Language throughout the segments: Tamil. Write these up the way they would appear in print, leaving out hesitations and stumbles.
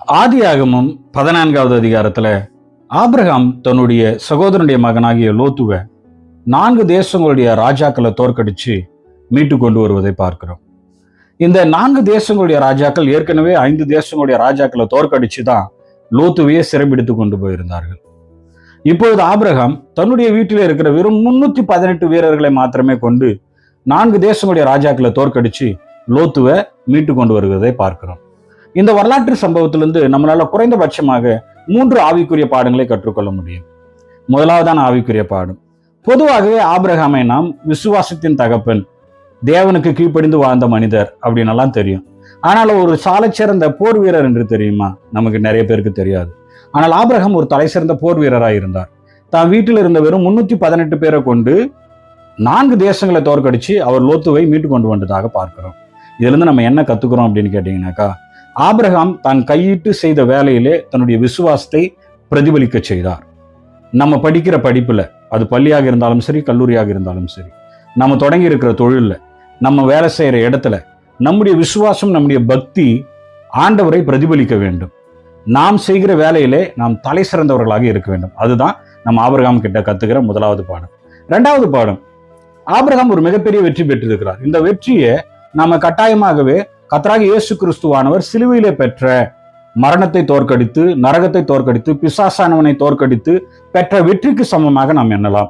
ஆதியாகமம் 14வது அதிகாரத்துல ஆபிரகாம் தன்னுடைய சகோதரனுடைய மகனாகிய லோத்துவை 4 தேசங்களுடைய ராஜாக்களை தோற்கடிச்சு மீட்டு கொண்டு வருவதை பார்க்கிறோம். இந்த 4 தேசங்களுடைய ராஜாக்கள் ஏற்கனவே 5 தேசங்களுடைய ராஜாக்களை தோற்கடிச்சு தான் லோத்துவையே சிறைபிடித்து கொண்டு போயிருந்தார்கள். இப்பொழுது ஆபிரகாம் தன்னுடைய வீட்டில் இருக்கிற வெறும் 318 வீரர்களை மாத்திரமே கொண்டு 4 தேசங்களுடைய ராஜாக்களை தோற்கடிச்சு லோத்துவை மீட்டு கொண்டு வருவதை பார்க்கிறோம். இந்த வரலாற்று சம்பவத்திலிருந்து நம்மளால குறைந்தபட்சமாக 3 ஆவிக்குரிய பாடங்களை கற்றுக்கொள்ள முடியும். முதலாவதான ஆவிக்குரிய பாடம், பொதுவாகவே ஆபிரகாமை நாம் விசுவாசத்தின் தகப்பன், தேவனுக்கு கீழ்ப்படிந்து வாழ்ந்த மனிதர் அப்படின்னு எல்லாம் தெரியும். ஆனால் ஒரு சாலைச்சிறந்த போர் வீரர் என்று தெரியுமா? நமக்கு நிறைய பேருக்கு தெரியாது. ஆனால் ஆபிரகாம் ஒரு தலை சிறந்த போர் வீரராக இருந்தார். தான் வீட்டில் இருந்த வெறும் 318 பேரை கொண்டு 4 தேசங்களை தோற்கடிச்சு அவர் லோத்துவை மீட்டு கொண்டு வந்ததாக பார்க்கிறோம். இதுல இருந்து நம்ம என்ன கத்துக்கிறோம் அப்படின்னு கேட்டீங்கன்னாக்கா, ஆபிரகாம் தான் கையிட்டு செய்த வேலையிலே தன்னுடைய விசுவாசத்தை பிரதிபலிக்க செய்தார். நம்ம படிக்கிற படிப்புல, அது பள்ளியாக இருந்தாலும் சரி, கல்லூரியாக இருந்தாலும் சரி, நம்ம தொடங்கி இருக்கிற தொழில்ல, நம்ம வேலை செய்யற இடத்துல நம்முடைய விசுவாசம், நம்முடைய பக்தி ஆண்டவரை பிரதிபலிக்க வேண்டும். நாம் செய்கிற வேலையிலே நாம் தலை சிறந்தவர்களாக இருக்க வேண்டும். அதுதான் நம்ம ஆபிரகாம் கிட்ட கத்துக்கிற முதலாவது பாடம். 2வது பாடம், ஆபிரகாம் ஒரு மிகப்பெரிய வெற்றி பெற்றிருக்கிறார். இந்த வெற்றியை நாம கட்டாயமாகவே கர்த்தராகிய இயேசு கிறிஸ்துவானவர் சிலுவையிலே பெற்ற மரணத்தை தோற்கடித்து, நரகத்தை தோற்கடித்து, பிசாசானவனை தோற்கடித்து பெற்ற வெற்றிக்கு சமமாக நாம் எண்ணலாம்.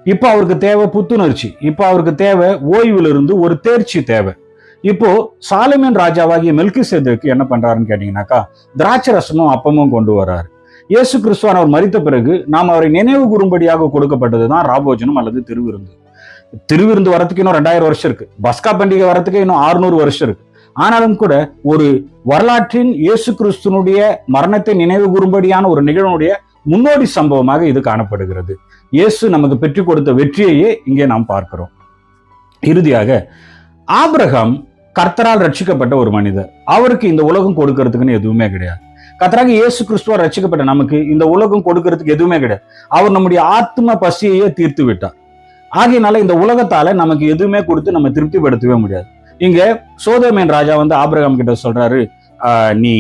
இப்போ அவருக்கு தேவை புத்துணர்ச்சி, இப்போ அவருக்கு தேவை ஓய்விலிருந்து ஒரு தேர்ச்சி தேவை. இப்போ சாலமோன் ராஜாவாகிய மெல்கிசேதேக்கு என்ன பண்றாருன்னு கேட்டீங்கன்னாக்கா, திராட்சை ரசமும் அப்பமும் கொண்டு வர்றாரு. இயேசு கிறிஸ்துவானவர் மரித்த பிறகு நாம் அவரை நினைவு கூறும்படியாக கொடுக்கப்பட்டதுதான் ராபோஜனம் அல்லது திருவிருந்து. திருவிருந்து வரத்துக்கு இன்னும் 2000 வருஷம் இருக்கு. பஸ்கா பண்டிகை வரத்துக்கு இன்னும் 600 வருஷம் இருக்கு. ஆனாலும் கூட ஒரு வரலாற்றின் இயேசு கிறிஸ்துனுடைய மரணத்தை நினைவு கூறும்படியான ஒரு நிகழ்வுடைய முன்னோடி சம்பவமாக இது காணப்படுகிறது. இயேசு நமக்கு பெற்றுக் கொடுத்த வெற்றியையே இங்கே நாம் பார்க்கிறோம். இறுதியாக ஆபிரகாம் கர்த்தரால் ரட்சிக்கப்பட்ட ஒரு மனிதர். அவருக்கு இந்த உலகம் கொடுக்கறதுக்குன்னு எதுவுமே கிடையாது. கர்த்தராகிய இயேசு கிறிஸ்துவால் ரட்சிக்கப்பட்ட நமக்கு இந்த உலகம் கொடுக்கறதுக்கு எதுவுமே கிடையாது. அவர் நம்முடைய ஆத்ம பசியையே தீர்த்து விட்டார். ஆகையினால இந்த உலகத்தால நமக்கு எதுவுமே கொடுத்து நம்ம திருப்திப்படுத்தவே முடியாது. இங்க சோதோமின் ராஜா ஆபிரகாம் கிட்ட சொல்றாரு, நீ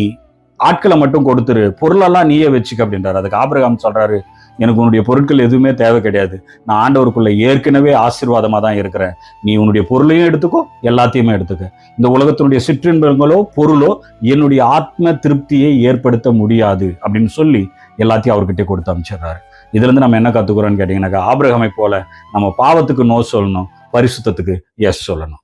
ஆட்களை மட்டும் கொடுத்துரு, பொருளெல்லாம் நீயே வச்சுக்க அப்படின்றாரு. அதுக்கு ஆபிரகாம் சொல்றாரு, எனக்கு உன்னுடைய பொருட்கள் எதுவுமே தேவை கிடையாது. நான் ஆண்டவருக்குள்ள ஏற்கனவே ஆசீர்வாதமா தான் இருக்கிறேன். நீ உன்னுடைய பொருளையும் எடுத்துக்கோ, எல்லாத்தையுமே எடுத்துக்க. இந்த உலகத்தினுடைய சிற்றின்பங்களோ பொருளோ என்னுடைய ஆத்ம திருப்தியை ஏற்படுத்த முடியாது அப்படின்னு சொல்லி எல்லாத்தையும் அவர்கிட்ட கொடுத்து அமைச்சிடுறாரு. இதுல இருந்து நம்ம என்ன கத்துக்கிறோம்னு கேட்டீங்கன்னாக்கா, ஆபிரகாமை போல நம்ம பாவத்துக்கு நோ சொல்லணும், பரிசுத்தத்துக்கு எஸ் சொல்லணும்.